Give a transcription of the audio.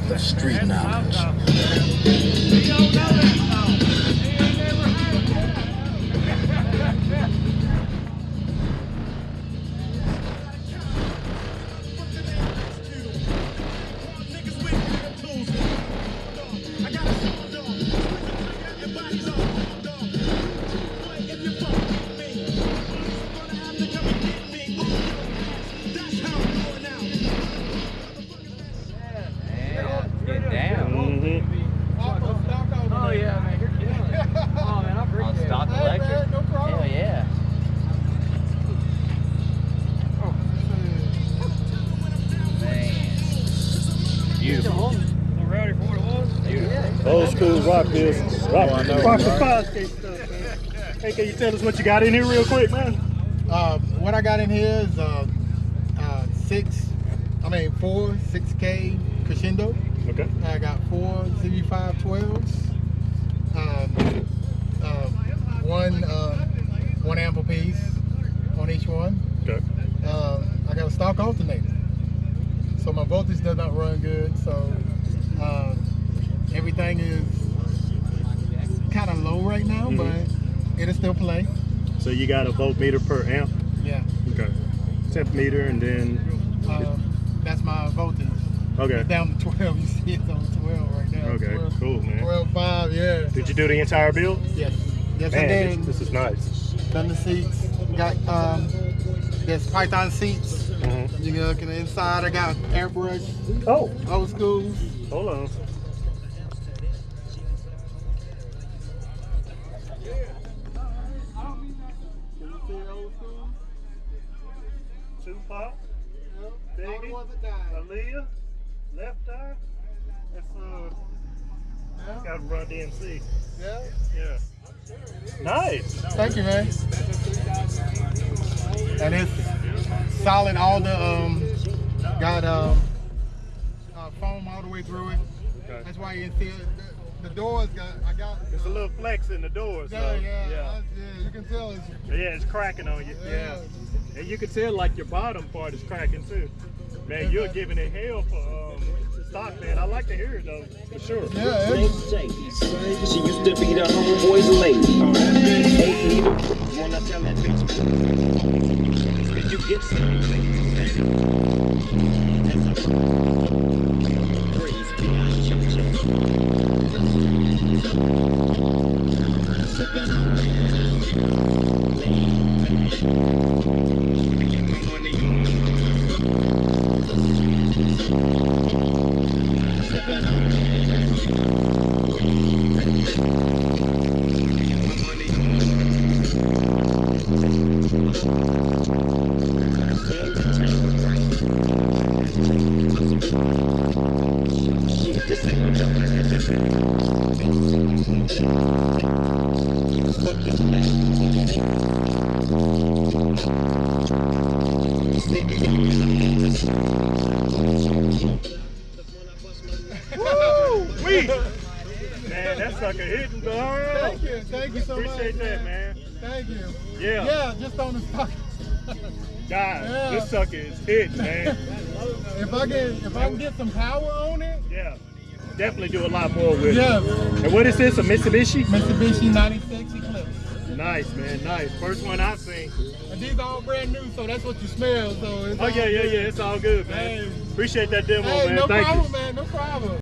The street knowledge. Old school rock this. Rock the fire skate stuff, man. Hey, can you tell us what you got in here real quick, man? What I got in here is 4 6K Crescendo. Okay. I got 4 CB512s. One amp piece on each one. Okay. I got a stock alternator, so my voltage does not run good. So everything is kind of low right now, but it'll still play. So you got a voltmeter per amp? Yeah. Okay. Temp meter, and then that's my voltage. Okay. It's down to 12. You see it's on 12 right now. Okay. 12, Cool, man. 12.5, yeah. Did you do the entire build? Yes. Yes, Man, I did. this is nice. Done the seats. Got there's Python seats. You can look in the inside. I got airbrush. Oh. Old school. Hold on. Tupac, Biggie, Aaliyah, Left Eye. That's got Run DMC. Yeah. Yeah. Nice. Thank you, man. And it's solid. All the got foam all the way through it. Okay. That's why you see it. The doors I got. It's a little flex in the door, so Yeah, you can tell it's. Yeah, it's cracking on you. Yeah. And you can tell like your bottom part is cracking too. Man, you're giving it hell for stock, man. I like to hear it though, for sure. Yeah. She used to be the homeboy's lady. When I tell that bitch, did you get Man, that sucker hitting, bro. Thank you so much. Appreciate that, man. Thank you. Yeah. Yeah, just on the stock. God, this sucker is hitting, man. If I can get some power on it. Yeah. Definitely do a lot more with Yeah. it. And what is this, a Mitsubishi? Mitsubishi 96 Eclipse. Nice, man, nice. First one I've seen. And these are all brand new, so that's what you smell. So it's Oh, yeah, it's all good, man. Hey. Appreciate that demo, Hey, man. no Thank you. problem, man. No problem.